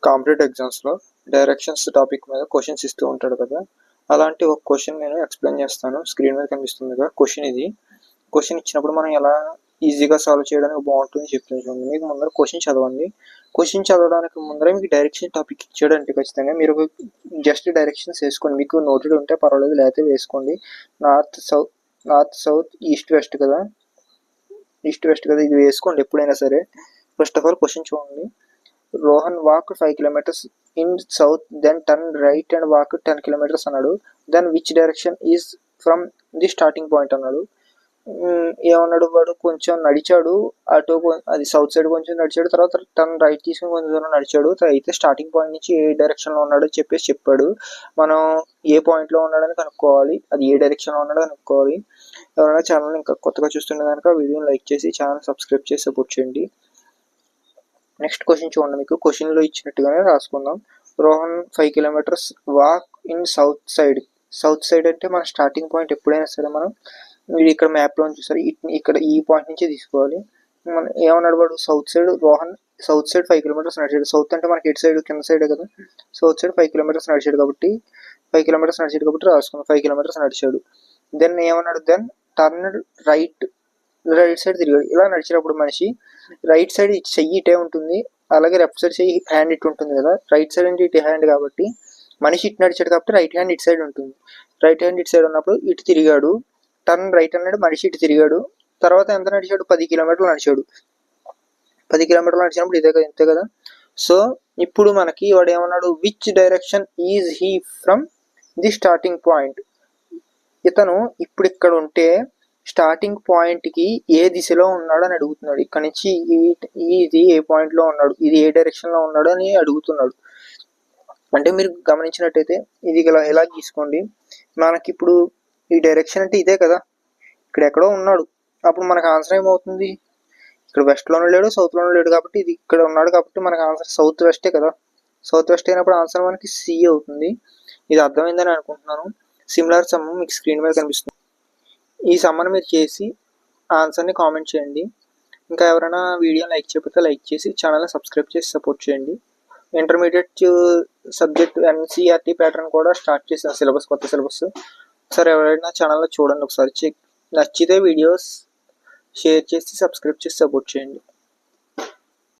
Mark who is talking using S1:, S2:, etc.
S1: Competitive ఎగ్జామ్స్లో directions topic మీద questions ఇస్తూ ఉంటాడు కదా. అలాంటి ఒక క్వశ్చన్ నేను ఎక్స్ప్లెయిన్ చేస్తాను. స్క్రీన్ మీద కనిపిస్తుంది కదా క్వశ్చన్. ఇది క్వశ్చన్ ఇచ్చినప్పుడు మనం ఎలా ఈజీగా సాల్వ్ చేయడానికి బాగుంటుంది చెప్తుంది చూడండి. మీకు ముందర క్వశ్చన్ చదవండి. క్వశ్చన్ చదవడానికి ముందర మీకు డైరెక్షన్ టాపిక్ ఇచ్చాడంటే ఖచ్చితంగా మీరు జస్ట్ డైరెక్షన్స్ వేసుకోండి. మీకు నోటెడ్ ఉంటే పర్వాలేదు, లేకపోతే వేసుకోండి. నార్త్ సౌత్ ఈస్ట్ వెస్ట్ కదా, ఇది వేసుకోండి ఎప్పుడైనా సరే. ఫస్ట్ ఆఫ్ ఆల్ క్వశ్చన్ చూడండి. Rohan walk 5 kilometers in south, then turn right and walk 10 kilometers అన్నాడు. Then which direction is from the starting point అన్నాడు. ఏమన్నాడు వాడు, కొంచెం నడిచాడు అటు, అది సౌత్ సైడ్ కొంచెం నడిచాడు, తర్వాత టర్న్ రైట్ తీసుకుని కొంచెం దూరం నడిచాడు. అయితే స్టార్టింగ్ పాయింట్ నుంచి ఏ డైరెక్షన్లో ఉన్నాడో చెప్పాడు. మనం ఏ పాయింట్లో ఉన్నాడని కనుక్కోవాలి, అది ఏ డైరెక్షన్లో ఉన్నాడో కనుక్కోవాలి. ఎవరైనా ఛానల్ ఇంకా కొత్తగా చూస్తుండే కనుక వీడియోని లైక్ చేసి ఛానల్ సబ్స్క్రైబ్ చేసి సపోర్ట్ చేయండి. నెక్స్ట్ క్వశ్చన్ చూడండి. మీకు క్వశ్చన్లో ఇచ్చినట్టుగానే రాసుకుందాం. Rohan 5 kilometers walk in south side అంటే మన స్టార్టింగ్ పాయింట్ ఎప్పుడైనా సరే మనం మీరు ఇక్కడ మ్యాప్లో చూసారు, ఇక్కడ ఈ పాయింట్ నుంచి తీసుకోవాలి. మనం ఏమన్నాడు వాడు, రోహన్ సౌత్ సైడ్ 5 kilometers నడిచాడు. సౌత్ అంటే మనకి ఎటు సైడ్, కింద సైడే కదా. సౌత్ సైడ్ 5 kilometers నడిచాడు కాబట్టి 5 kilometers రాసుకున్నాం. 5 kilometers నడిచాడు. దెన్ ఏమన్నాడు, దెన్ టర్న్ రైట్ సైడ్ తిరిగాడు. ఇలా నడిచినప్పుడు మనిషి రైట్ సైడ్ చెయ్యి ఇటే ఉంటుంది, అలాగే లెఫ్ట్ సైడ్ చెయ్యి హ్యాండ్ ఇటు ఉంటుంది కదా. రైట్ సైడ్ అంటే ఇటు హ్యాండ్ కాబట్టి మనిషి ఇటు నడిచాడు కాబట్టి రైట్ హ్యాండ్ ఇటు సైడ్ ఉంటుంది. రైట్ హ్యాండ్ ఇటు సైడ్ ఉన్నప్పుడు ఇటు తిరిగాడు, టర్న్ రైట్ అన్నాడు, మనిషి ఇటు తిరిగాడు. తర్వాత ఎంత నడిచాడు, 10 kilometers నడిచాడు. 10 kilometers నడిచినప్పుడు ఇదే కదా, ఇంతే కదా. సో ఇప్పుడు మనకి వాడు ఏమన్నాడు, which direction is he from the starting point. ఇతను ఇప్పుడు ఇక్కడ ఉంటే స్టార్టింగ్ పాయింట్కి ఏ దిశలో ఉన్నాడు అని అడుగుతున్నాడు. ఇక్కడ నుంచి ఇది ఏ పాయింట్లో ఉన్నాడు, ఇది ఏ డైరెక్షన్లో ఉన్నాడు అని అడుగుతున్నాడు. అంటే మీరు గమనించినట్టయితే ఇది ఎలా తీసుకోండి. మనకి ఇప్పుడు ఈ డైరెక్షన్ అంటే ఇదే కదా, ఇక్కడ ఎక్కడో ఉన్నాడు. అప్పుడు మనకు ఆన్సర్ ఏమవుతుంది, ఇక్కడ వెస్ట్లోనూ లేడు, సౌత్లోనూ లేడు కాబట్టి ఇది ఇక్కడ ఉన్నాడు కాబట్టి మనకు ఆన్సర్ సౌత్ వెస్టే కదా. సౌత్ వెస్ట్ అయినప్పుడు ఆన్సర్ మనకి సి అవుతుంది. ఇది అర్థమైందని అనుకుంటున్నాను. సిమిలర్ సమ్ మీకు స్క్రీన్ మీద కనిపిస్తుంది. ఈ సమ్మని మీరు చేసి ఆన్సర్ని కామెంట్ చేయండి. ఇంకా ఎవరైనా వీడియో లైక్ చేయకపోతే లైక్ చేసి ఛానల్ని సబ్స్క్రైబ్ చేసి సపోర్ట్ చేయండి. ఇంటర్మీడియట్ సబ్జెక్ట్ ఎన్సీఆర్టీ ప్యాటర్న్ కూడా స్టార్ట్ చేసిన సిలబస్, కొత్త సిలబస్. ఒకసారి ఎవరైనా ఛానల్లో చూడండి, ఒకసారి నచ్చితే వీడియోస్ షేర్ చేసి సబ్స్క్రైబ్ చేసి సపోర్ట్ చేయండి.